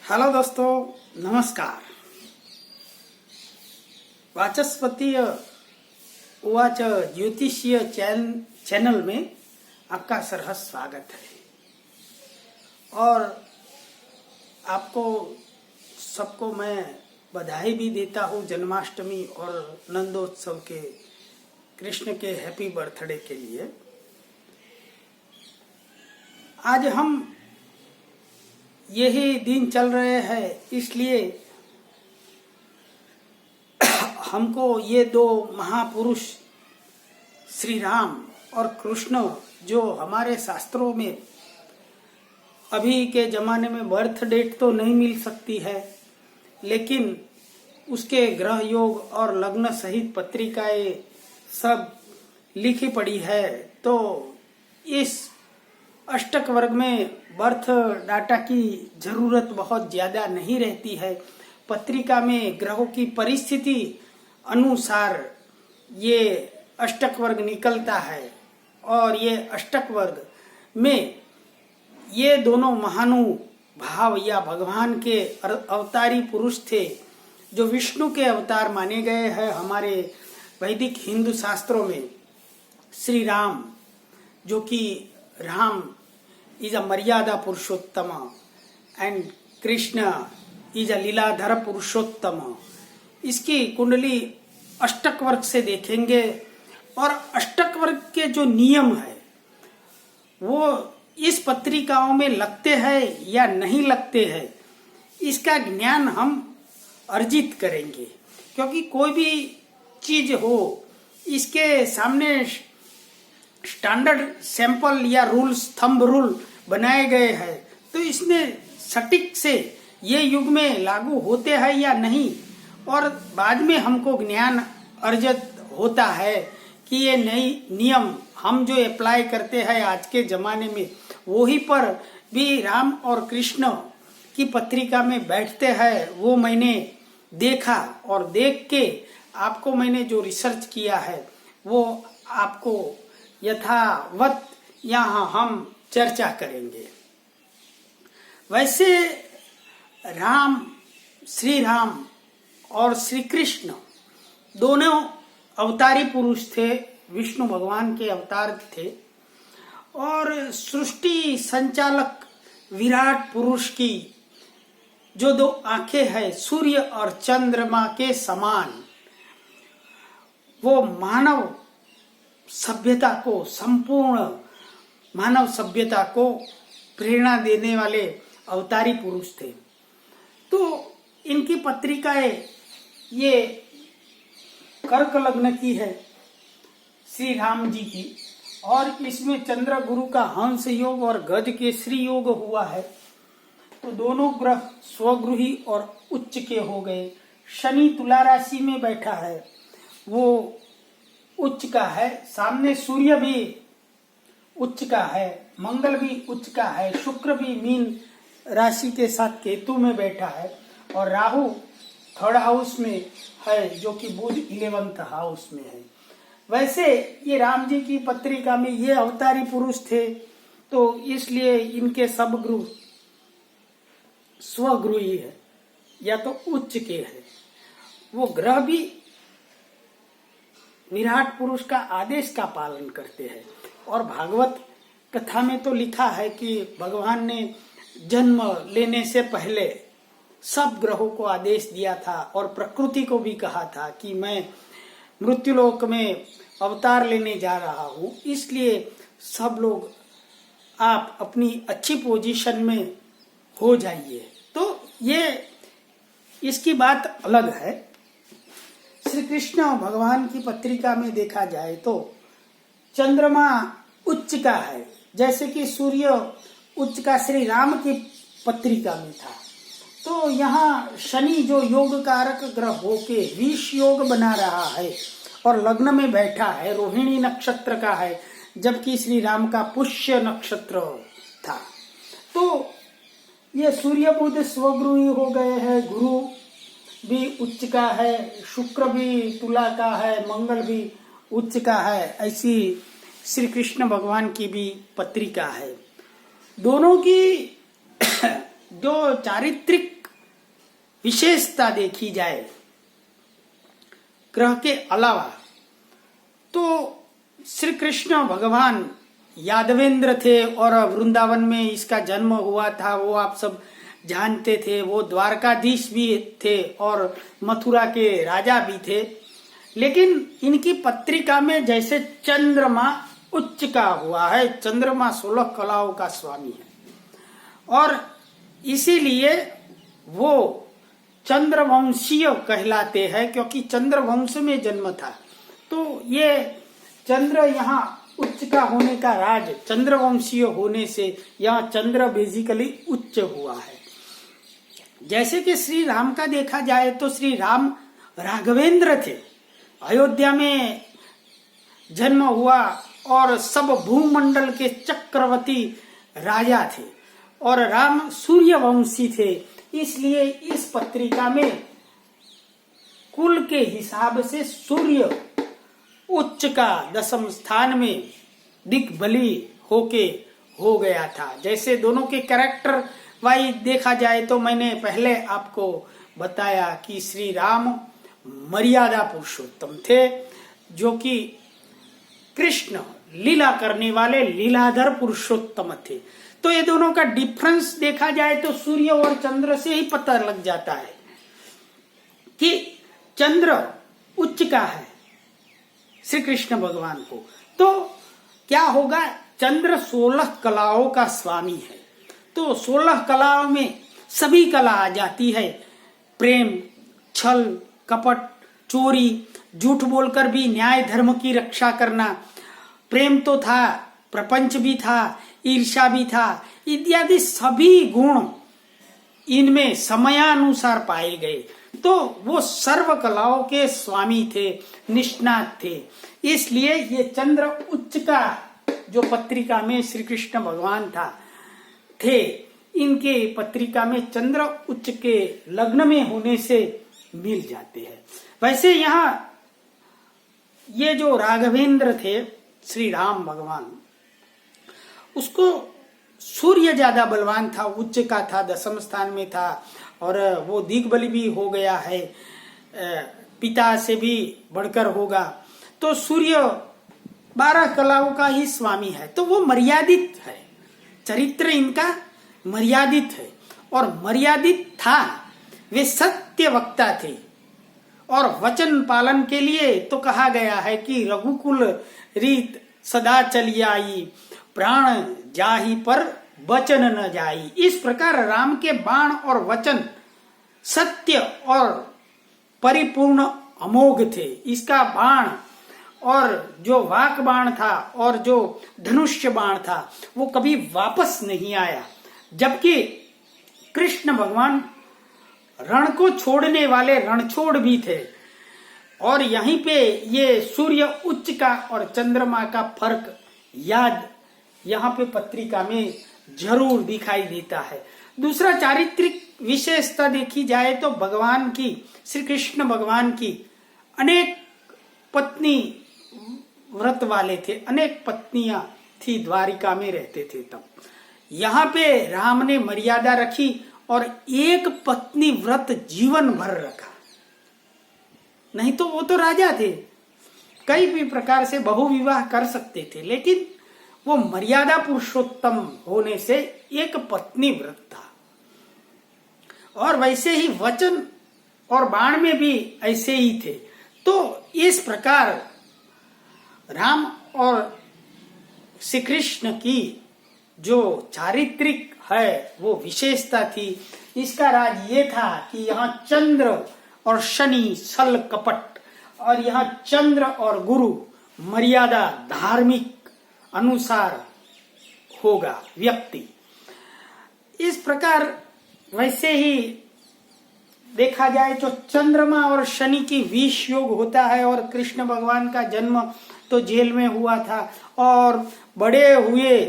Hello दोस्तों, नमस्कार। वाचस्पतीय उवाच ज्योतिषीय चैनल में आपका सरहस स्वागत है। और आपको सबको मैं बधाई भी देता हूँ जन्माष्टमी और नंदोत्सव के, कृष्ण के हैप्पी बर्थडे के लिए। आज हम यही दिन चल रहे हैं, इसलिए हमको ये दो महापुरुष श्री राम और कृष्ण, जो हमारे शास्त्रों में अभी के जमाने में बर्थ डेट तो नहीं मिल सकती है, लेकिन उसके ग्रह योग और लग्न सहित पत्रिकाएं सब लिखी पड़ी है। तो इस अष्टक वर्ग में बर्थ डाटा की जरूरत बहुत ज्यादा नहीं रहती है। पत्रिका में ग्रहों की परिस्थिति अनुसार ये अष्टक वर्ग निकलता है, और ये अष्टक वर्ग में ये दोनों महानुभाव या भगवान के अवतारी पुरुष थे, जो विष्णु के अवतार माने गए हैं हमारे वैदिक हिंदू शास्त्रों में। श्री राम, जो कि Ram is a Maryada Purushottama and Krishna is a Leeladhar पुरुषोत्तम। इसकी कुंडली अष्टक वर्ग से देखेंगे, और अष्टक वर्ग के जो नियम है वो इस पत्रिकाओं में लगते हैं या नहीं लगते हैं, इसका ज्ञान हम अर्जित करेंगे। क्योंकि कोई भी चीज हो, इसके सामने स्टैंडर्ड सैंपल या रूल्स, थंब रूल बनाए गए हैं, तो इसमें सटीक से ये युग में लागू होते हैं या नहीं, और बाद में हमको ज्ञान अर्जित होता है कि ये नई नियम हम जो अप्लाई करते हैं आज के जमाने में, वही पर भी राम और कृष्ण की पत्रिका में बैठते हैं। वो मैंने देखा, और देख के आपको मैंने जो रिसर्च किया है वो आपको यथावत यहाँ हम चर्चा करेंगे। वैसे श्री राम और श्री कृष्ण दोनों अवतारी पुरुष थे, विष्णु भगवान के अवतार थे, और सृष्टि संचालक विराट पुरुष की जो दो आंखें हैं सूर्य और चंद्रमा के समान, वो मानव सभ्यता को, संपूर्ण मानव सभ्यता को प्रेरणा देने वाले अवतारी पुरुष थे। तो इनकी पत्रिकाएं ये कर्क लग्न की है, श्री राम जी की, और इसमें चंद्र गुरु का हंस योग और गज केसरी योग हुआ है। तो दोनों ग्रह स्वगृही और उच्च के हो गए। शनि तुला राशि में बैठा है, वो उच्च का है। सामने सूर्य भी उच्च का है, मंगल भी उच्च का है, शुक्र भी मीन राशि के साथ केतु में बैठा है, और राहु थर्ड हाउस में है, जो कि बुध 11th हाउस में है। वैसे ये राम जी की पत्रिका में ये अवतारी पुरुष थे, तो इसलिए इनके सब ग्रह स्वगृही है या तो उच्च के है। वो ग्रह भी विराट पुरुष का आदेश का पालन करते हैं। और भागवत कथा में तो लिखा है कि भगवान ने जन्म लेने से पहले सब ग्रहों को आदेश दिया था, और प्रकृति को भी कहा था कि मैं मृत्युलोक में अवतार लेने जा रहा हूँ, इसलिए सब लोग आप अपनी अच्छी पोजीशन में हो जाइए। तो ये इसकी बात अलग है। श्री कृष्ण भगवान की पत्रिका में देखा जाए तो चंद्रमा उच्च का है, जैसे कि सूर्य उच्च का श्री राम की पत्रिका में था। तो यहाँ शनि जो योग कारक ग्रह होके विष योग बना रहा है और लग्न में बैठा है, रोहिणी नक्षत्र का है, जबकि श्री राम का पुष्य नक्षत्र था। तो ये सूर्य बुध स्वगृही हो गए हैं, गुरु भी उच्च का है, शुक्र भी तुला का है, मंगल भी उच्च का है। ऐसी श्री कृष्ण भगवान की भी पत्रिका है। दोनों की जो चारित्रिक विशेषता देखी जाए ग्रह के अलावा, तो श्री कृष्ण भगवान यादवेंद्र थे और वृंदावन में इसका जन्म हुआ था, वो आप सब जानते थे। वो द्वारकाधीश भी थे और मथुरा के राजा भी थे। लेकिन इनकी पत्रिका में जैसे चंद्रमा उच्च का हुआ है, चंद्रमा 16 कलाओं का स्वामी है और इसीलिए वो चंद्रवंशीय कहलाते हैं, क्योंकि चंद्रवंश में जन्म था। तो ये चंद्र यहाँ उच्च का होने का राज चंद्रवंशीय होने से यहाँ चंद्र बेसिकली उच्च हुआ है। जैसे कि श्री राम का देखा जाए तो श्री राम राघवेंद्र थे, अयोध्या में जन्म हुआ और सब भूमंडल के चक्रवर्ती राजा थे और राम सूर्यवंशी थे। इसलिए इस पत्रिका में कुल के हिसाब से सूर्य उच्च का 10वें स्थान में दिग्बली होके हो गया था। जैसे दोनों के कैरेक्टर वाइज देखा जाए तो मैंने पहले आपको बताया कि श्री राम मर्यादा पुरुषोत्तम थे, जो कि कृष्ण लीला करने वाले लीलाधर पुरुषोत्तम थे। तो ये दोनों का डिफरेंस देखा जाए तो सूर्य और चंद्र से ही पता लग जाता है कि चंद्र उच्च का है श्री कृष्ण भगवान को। तो क्या होगा, चंद्र 16 कलाओं का स्वामी है। तो 16 कलाओं में सभी कला आ जाती है, प्रेम, छल, कपट, चोरी, झूठ बोलकर भी न्याय धर्म की रक्षा करना, प्रेम तो था, प्रपंच भी था, ईर्ष्या भी था, इत्यादि सभी गुण इनमें समयानुसार पाए गए। तो वो सर्व कलाओं के स्वामी थे, निष्णात थे। इसलिए ये चंद्र उच्च का जो पत्रिका में श्री कृष्ण भगवान थे, इनके पत्रिका में चंद्र उच्च के लग्न में होने से मिल जाते हैं। वैसे यहाँ ये जो राघवेंद्र थे श्री राम भगवान, उसको सूर्य ज्यादा बलवान था, उच्च का था, 10वें स्थान में था और वो दिग्बली भी हो गया है, पिता से भी बढ़कर होगा। तो सूर्य 12 कलाओं का ही स्वामी है, तो वो मर्यादित है, चरित्र इनका मर्यादित है और मर्यादित था। वे सत्य वक्ता थे और वचन पालन के लिए तो कहा गया है कि रघुकुल रीत सदा चली आई, प्राण जाहि पर वचन न जाई। इस प्रकार राम के बाण और वचन सत्य और परिपूर्ण अमोघ थे। इसका बाण और जो वाक बाण था और जो धनुष्य बाण था वो कभी वापस नहीं आया, जबकि कृष्ण भगवान रण को छोड़ने वाले रणछोड़ भी थे। और यहीं पे ये सूर्य उच्च का और चंद्रमा का फर्क याद यहाँ पे पत्रिका में जरूर दिखाई देता है। दूसरा चारित्रिक विशेषता देखी जाए तो भगवान की, श्री कृष्ण भगवान की अनेक पत्नी व्रत वाले थे, अनेक पत्नियां थी, द्वारिका में रहते थे। तब यहाँ पे राम ने मर्यादा रखी और एक पत्नी व्रत जीवन भर रखा। नहीं तो वो तो राजा थे, कई भी प्रकार से बहुविवाह कर सकते थे, लेकिन वो मर्यादा पुरुषोत्तम होने से एक पत्नी व्रत था। और वैसे ही वचन और बाण में भी ऐसे ही थे। तो इस प्रकार राम और श्री कृष्ण की जो चारित्रिक है वो विशेषता थी। इसका राज ये था कि यहाँ चंद्र और शनि छल कपट, और यहाँ चंद्र और गुरु मर्यादा धार्मिक अनुसार होगा व्यक्ति। इस प्रकार वैसे ही देखा जाए तो चंद्रमा और शनि की विष योग होता है और कृष्ण भगवान का जन्म तो जेल में हुआ था और बड़े हुए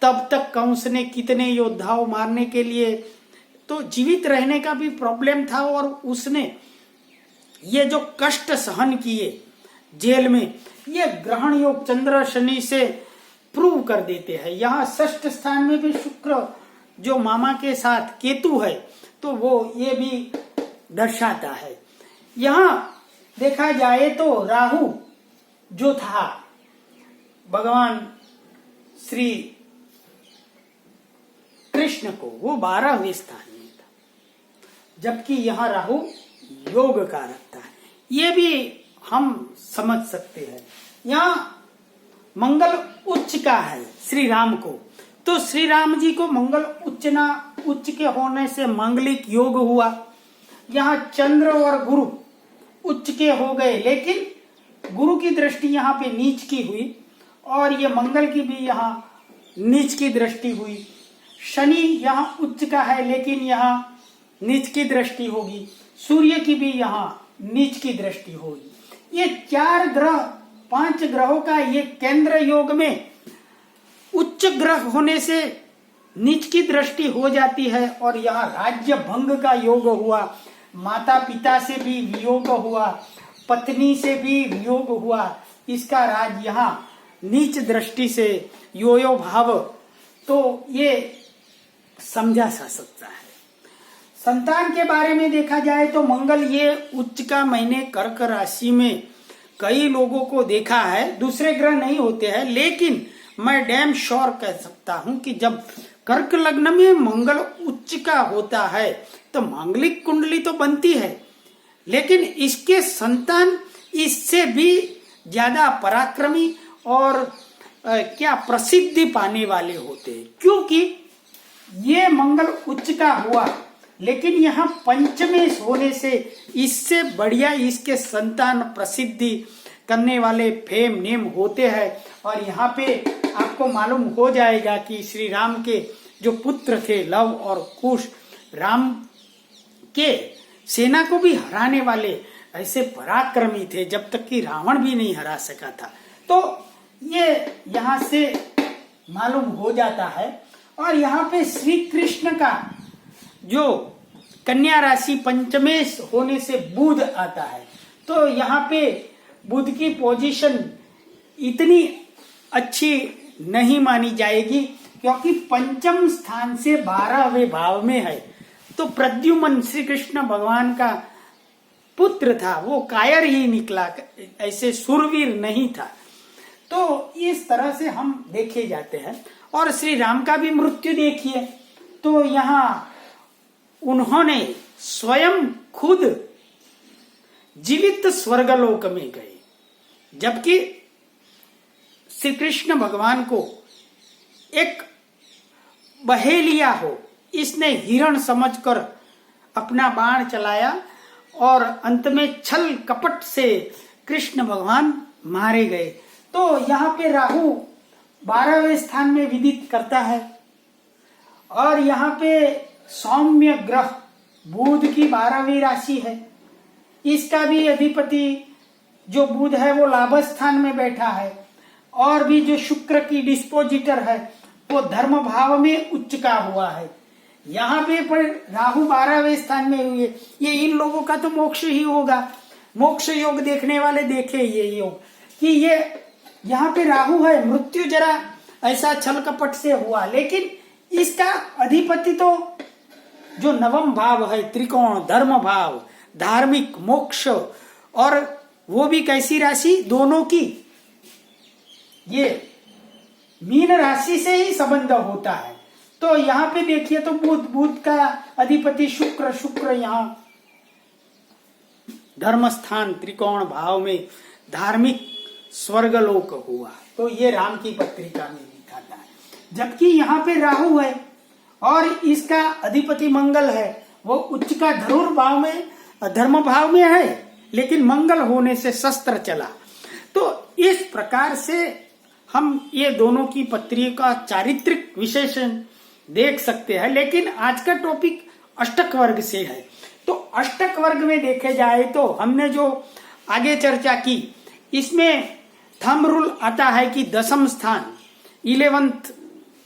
तब तक कंस ने कितने योद्धाओं मारने के लिए तो जीवित रहने का भी प्रॉब्लम था और उसने ये जो कष्ट सहन किए जेल में, ये ग्रहण योग चंद्र शनि से प्रूव कर देते हैं। यहाँ 6ठ स्थान में भी शुक्र जो मामा के साथ केतु है, तो वो ये भी दर्शाता है। यहाँ देखा जाए तो राहु जो था भगवान श्री कृष्ण को, वो 12वें स्थान में था, जबकि यहाँ राहु योग का रखता है। ये भी हम समझ सकते हैं। यहाँ मंगल उच्च का है श्री राम को, तो श्री राम जी को मंगल उच्च के होने से मांगलिक योग हुआ। यहाँ चंद्र और गुरु उच्च के हो गए, लेकिन गुरु की दृष्टि यहाँ पे नीच की हुई, और ये मंगल की भी यहाँ नीच की दृष्टि हुई। शनि यहाँ उच्च का है, लेकिन यहाँ नीच की दृष्टि होगी। सूर्य की भी यहाँ नीच की दृष्टि होगी। ये 4 ग्रह, 5 ग्रहों का ये केंद्र योग में उच्च ग्रह होने से नीच की दृष्टि हो जाती है, और यहाँ राज्य भंग का योग हुआ, माता पिता से भी वियोग हुआ, पत्नी से भी वियोग हुआ। इसका राज यहाँ नीच दृष्टि से यो भाव, तो ये समझा जा सकता है। संतान के बारे में देखा जाए तो मंगल ये उच्च का महीने कर्क राशि में कई लोगों को देखा है, दूसरे ग्रह नहीं होते हैं, लेकिन मैं डैम श्योर कह सकता हूं कि जब कर्क लग्न में मंगल उच्च का होता है तो मांगलिक कुंडली तो बनती है, लेकिन इसके संतान इससे भी ज्यादा पराक्रमी और प्रसिद्धि पाने वाले होते हैं, क्योंकि ये मंगल उच्च का हुआ, लेकिन यहाँ पंचमे होने से इससे बढ़िया इसके संतान प्रसिद्धि करने वाले फेम नेम होते हैं। और यहाँ पे आपको मालूम हो जाएगा कि श्री राम के जो पुत्र थे लव और कुश, राम के सेना को भी हराने वाले ऐसे पराक्रमी थे, जब तक कि रावण भी नहीं हरा सका था। तो ये यहाँ से मालूम हो जाता है। और यहाँ पे श्री कृष्ण का जो कन्या राशि पंचमेश होने से बुध आता है, तो यहाँ पे बुध की पोजीशन इतनी अच्छी नहीं मानी जाएगी, क्योंकि पंचम स्थान से 12वें भाव में है। तो प्रद्युम्न श्री कृष्ण भगवान का पुत्र था, वो कायर ही निकला, ऐसे सुरवीर नहीं था। तो इस तरह से हम देखे जाते हैं। और श्री राम का भी मृत्यु देखिए, तो यहाँ उन्होंने स्वयं खुद जीवित स्वर्गलोक में गए, जबकि श्री कृष्ण भगवान को एक बहेलिया हो, इसने हिरण समझकर अपना बाण चलाया और अंत में छल कपट से कृष्ण भगवान मारे गए। तो यहाँ पे राहु 12वें स्थान में विदित करता है, और यहाँ पे सौम्य ग्रह बुध की 12वीं राशि है, इसका भी अधिपति जो बुध है वो लाभ स्थान में बैठा है, और भी जो शुक्र की डिस्पोजिटर है वो धर्म भाव में उच्च का हुआ है। यहाँ पे पर राहु 12वें स्थान में हुए, ये इन लोगों का तो मोक्ष ही होगा। मोक्ष योग देखने वाले देखे ये योग कि ये यहाँ पे राहु है, मृत्यु जरा ऐसा छल कपट से हुआ, लेकिन इसका अधिपति तो जो नवम भाव है त्रिकोण धर्म भाव, धार्मिक मोक्ष, और वो भी कैसी राशि, दोनों की ये मीन राशि से ही संबंध होता है। तो यहाँ पे देखिए तो बुध का अधिपति शुक्र यहाँ धर्म स्थान त्रिकोण भाव में धार्मिक स्वर्गलोक हुआ। तो ये राम की पत्रिका में दिखाता है। जबकि यहाँ पे राहु है और इसका अधिपति मंगल है, वो उच्च का धनुर भाव में धर्म भाव में है, लेकिन मंगल होने से शस्त्र चला। तो इस प्रकार से हम ये दोनों की पत्रिका का चारित्रिक विशेषण देख सकते हैं। लेकिन आज का टॉपिक अष्टक वर्ग से है, तो अष्टक वर्ग में देखे जाए तो हमने जो आगे चर्चा की, इसमें थंब रूल आता है कि दशम स्थान 11th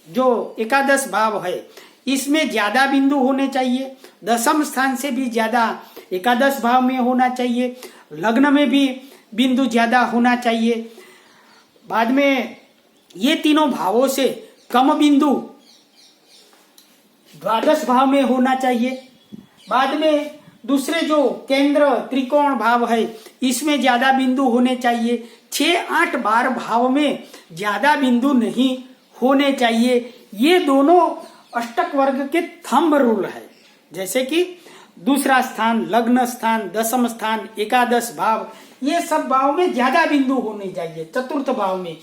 जो एकादश भाव है, इसमें ज्यादा बिंदु होने चाहिए, दशम स्थान से भी ज्यादा एकादश भाव में होना चाहिए, लग्न में भी बिंदु ज्यादा होना चाहिए। बाद में ये तीनों भावों से कम बिंदु द्वादश भाव में होना चाहिए। बाद में दूसरे जो केंद्र त्रिकोण भाव है इसमें ज्यादा बिंदु होने चाहिए। 6, 8, 12 भाव में ज्यादा बिंदु नहीं होने चाहिए। ये दोनों अष्टक वर्ग के थंब रूल है। जैसे कि दूसरा स्थान, लग्न स्थान, दशम स्थान, एकादश भाव, ये सब भाव में ज्यादा बिंदु होने चाहिए चतुर्थ भाव में।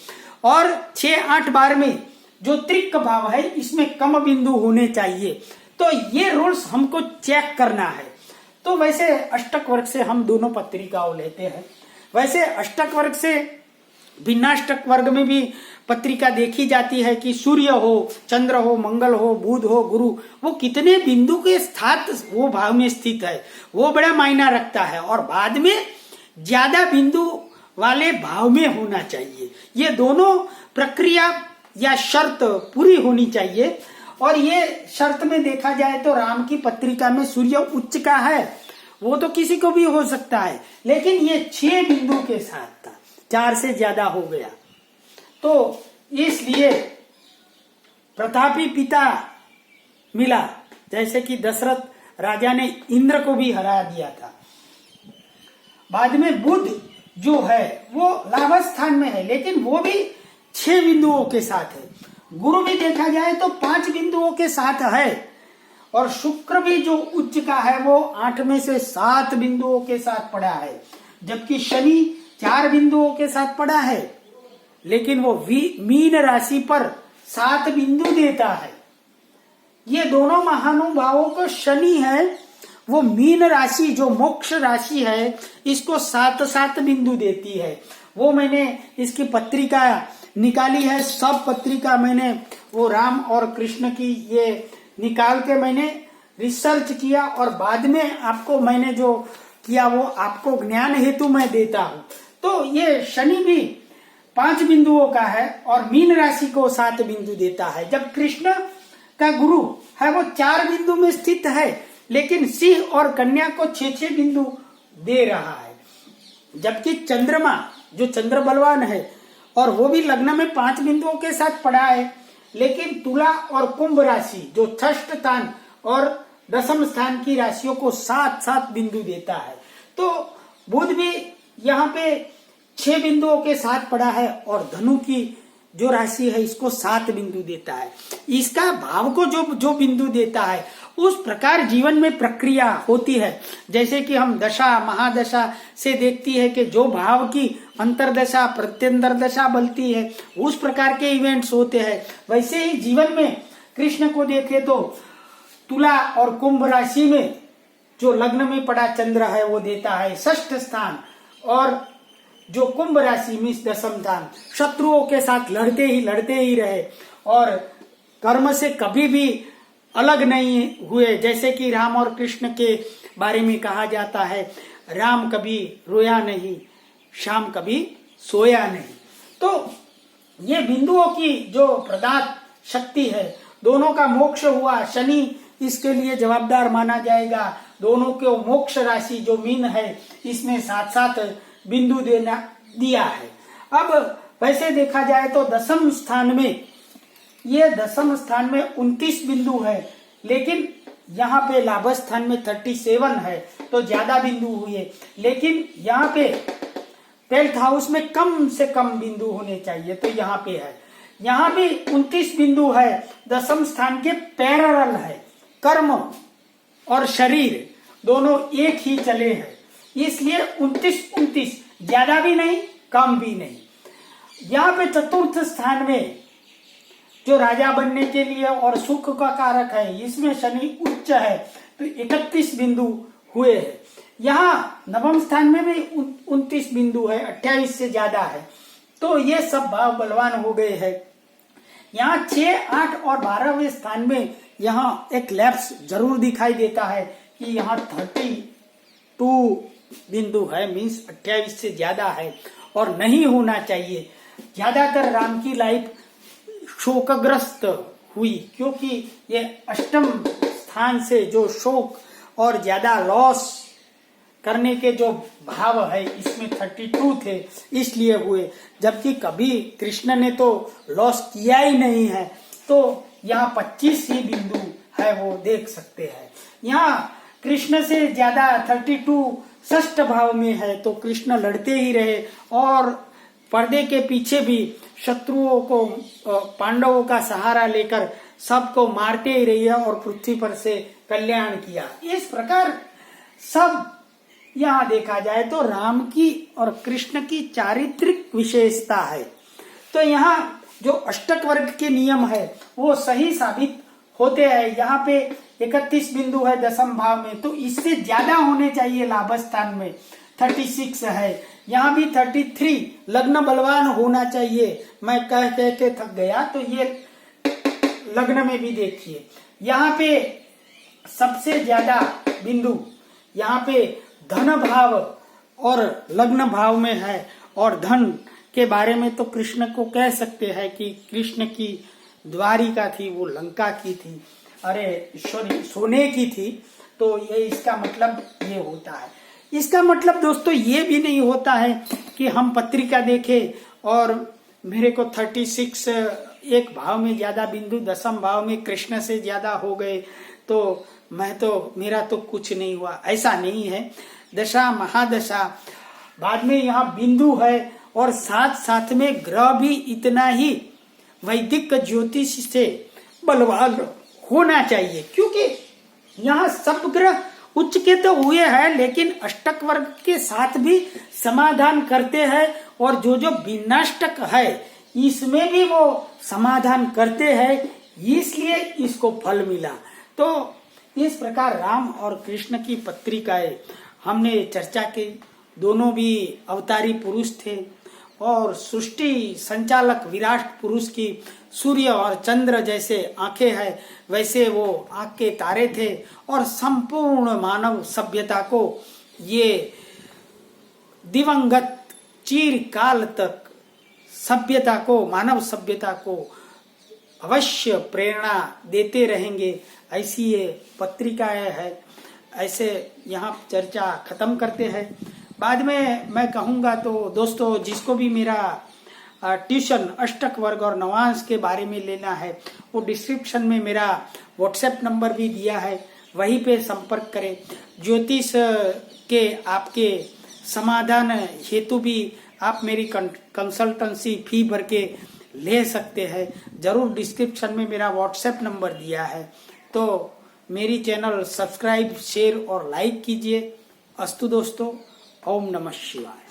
और 6, 8, 12 में जो त्रिक भाव है इसमें कम बिंदु होने चाहिए। तो ये रूल्स हमको चेक करना है। तो वैसे अष्टक वर्ग से हम दोनों पत्रिकाओं लेते हैं। वैसे अष्टक वर्ग से भिन्नाष्टक वर्ग में भी पत्रिका देखी जाती है कि सूर्य हो, चंद्र हो, मंगल हो, बुध हो, गुरु, वो कितने बिंदु के साथ वो भाव में स्थित है वो बड़ा मायना रखता है। और बाद में ज्यादा बिंदु वाले भाव में होना चाहिए। ये दोनों प्रक्रिया या शर्त पूरी होनी चाहिए। और ये शर्त में देखा जाए तो राम की पत्रिका में सूर्य उच्च का है, वो तो किसी को भी हो सकता है, लेकिन ये 6 बिंदु के साथ था, 4 से ज्यादा हो गया। तो इसलिए प्रतापी पिता मिला, जैसे कि दशरथ राजा ने इंद्र को भी हरा दिया था। बाद में बुध जो है वो लाभ स्थान में है, लेकिन वो भी 6 बिंदुओं के साथ है। गुरु भी देखा जाए तो 5 बिंदुओं के साथ है। और शुक्र भी जो उच्च का है वो 8 में से 7 बिंदुओं के साथ पड़ा है, जबकि शनि 4 बिंदुओं के साथ पड़ा है, लेकिन वो मीन राशि पर 7 बिंदु देता है। ये दोनों महानुभावों को शनि है, वो मीन राशि जो मोक्ष राशि है इसको 7 बिंदु देती है। वो मैंने इसकी पत्रिका निकाली है, सब पत्रिका मैंने वो राम और कृष्ण की ये निकाल के मैंने रिसर्च किया और बाद में आपको मैंने जो किया वो आपको ज्ञान हेतु मैं देता हूँ। तो ये शनि भी 5 बिंदुओं का है और मीन राशि को 7 बिंदु देता है, जब कृष्ण का गुरु है वो 4 बिंदु में स्थित है, लेकिन सिंह और कन्या को 6 बिंदु दे रहा है। जबकि चंद्रमा जो चंद्र बलवान है और वो भी लग्न में 5 बिंदुओं के साथ पड़ा है, लेकिन तुला और कुंभ राशि जो षष्ठ स्थान और दशम स्थान की राशियों को 7 बिंदु देता है। तो बुध भी यहाँ पे 6 बिंदुओं के साथ पड़ा है और धनु की जो राशि है इसको 7 बिंदु देता है। इसका भाव को जो बिंदु देता है उस प्रकार जीवन में प्रक्रिया होती है। जैसे कि हम दशा महादशा से देखती है कि जो भाव की अंतरदशा प्रत्यंतर दशा बनती है उस प्रकार के इवेंट्स होते हैं। वैसे ही जीवन में कृष्ण को देखे तो तुला और कुंभ राशि में जो लग्न में पड़ा चंद्र है वो देता है षष्ठ स्थान, और जो कुंभ राशि में दशम स्थान। शत्रुओं के साथ लड़ते ही रहे और कर्म से कभी भी अलग नहीं हुए। जैसे कि राम और कृष्ण के बारे में कहा जाता है, राम कभी रोया नहीं, श्याम कभी सोया नहीं। तो ये बिंदुओं की जो प्रदात शक्ति है, दोनों का मोक्ष हुआ, शनि इसके लिए जवाबदार माना जाएगा। दोनों को मोक्ष राशि जो मीन है इसमें 7 बिंदु दिया है। अब वैसे देखा जाए तो दशम स्थान में 29 बिंदु है, लेकिन यहाँ पे लाभ स्थान में 37 है, तो ज्यादा बिंदु हुए। लेकिन यहाँ पे 12th हाउस में कम से कम बिंदु होने चाहिए, तो यहाँ पे है। यहाँ भी 29 बिंदु है, दशम स्थान के पैरेलल है। कर्म और शरीर दोनों एक ही चले हैं, इसलिए 29 ज्यादा भी नहीं कम भी नहीं। यहाँ पे चतुर्थ स्थान में जो राजा बनने के लिए और सुख का कारक है, इसमें शनि उच्च है, तो 31 बिंदु हुए हैं। यहाँ नवम स्थान में भी 29 बिंदु है, 28 से ज्यादा है, तो ये सब भाव बलवान हो गए हैं। यहाँ 6, 8 और 12वें स्थान में यहाँ एक लैप्स जरूर दिखाई देता है कि यहाँ 32 बिंदु है, मीन्स 28 से ज्यादा है और नहीं होना चाहिए। ज्यादातर राम की लाइफ शोकग्रस्त हुई, क्योंकि ये अष्टम स्थान से जो शोक और ज्यादा लॉस करने के जो भाव है इसमें 32 थे, इसलिए हुए। जबकि कभी कृष्ण ने तो लॉस किया ही नहीं है, तो यहाँ 25 ही बिंदु है वो देख सकते हैं। यहाँ कृष्ण से ज्यादा 32 षष्ठ भाव में है, तो कृष्ण लड़ते ही रहे और पर्दे के पीछे भी शत्रुओं को, पांडवों का सहारा लेकर सबको मारते ही रहे और पृथ्वी पर से कल्याण किया। इस प्रकार सब यहाँ देखा जाए तो राम की और कृष्ण की चारित्रिक विशेषता है। तो यहाँ जो अष्टक वर्ग के नियम है वो सही साबित होते हैं। यहाँ पे 31 बिंदु है दशम भाव में, तो इससे ज्यादा होने चाहिए लाभ स्थान में। 36 है, यहाँ भी 33 लग्न बलवान होना चाहिए। मैं कह के थक गया, तो ये लग्न में भी देखिए, यहाँ पे सबसे ज्यादा बिंदु यहाँ पे धन भाव और लग्न भाव में है। और धन के बारे में तो कृष्ण को कह सकते हैं कि कृष्ण की द्वारिका थी, वो लंका की थी, अरे सॉरी सोने की थी। तो ये इसका मतलब ये होता है। इसका मतलब दोस्तों ये भी नहीं होता है कि हम पत्रिका देखें और मेरे को 36 एक भाव में ज्यादा बिंदु दशम भाव में कृष्ण से ज्यादा हो गए तो मेरा तो कुछ नहीं हुआ, ऐसा नहीं है। दशा महादशा, बाद में यहाँ बिंदु है और साथ साथ में ग्रह भी इतना ही वैदिक ज्योतिष से बलवान होना चाहिए, क्योंकि यहाँ सब ग्रह उच्च के तो हुए हैं लेकिन अष्टक वर्ग के साथ भी समाधान करते हैं, और जो विनाष्टक है इसमें भी वो समाधान करते हैं, इसलिए इसको फल मिला। तो इस प्रकार राम और कृष्ण की पत्रिकाएं हमने चर्चा की। दोनों भी अवतारी पुरुष थे और सृष्टि संचालक विराट पुरुष की सूर्य और चंद्र जैसे आंखें हैं वैसे वो आंख के तारे थे, और संपूर्ण मानव सभ्यता को ये दिवंगत चिरकाल तक सभ्यता को, मानव सभ्यता को अवश्य प्रेरणा देते रहेंगे, ऐसी ये पत्रिकाएं है। ऐसे यहाँ चर्चा खत्म करते हैं। बाद में मैं कहूँगा तो दोस्तों, जिसको भी मेरा ट्यूशन अष्टक वर्ग और नवांश के बारे में लेना है वो डिस्क्रिप्शन में मेरा व्हाट्सएप नंबर भी दिया है, वहीं पे संपर्क करें। ज्योतिष के आपके समाधान हेतु भी आप मेरी कंसल्टेंसी फी भर के ले सकते हैं। जरूर डिस्क्रिप्शन में मेरा व्हाट्सएप नंबर दिया है, तो मेरी चैनल सब्सक्राइब, शेयर और लाइक कीजिए। अस्तु दोस्तों, ओम नमः शिवाय।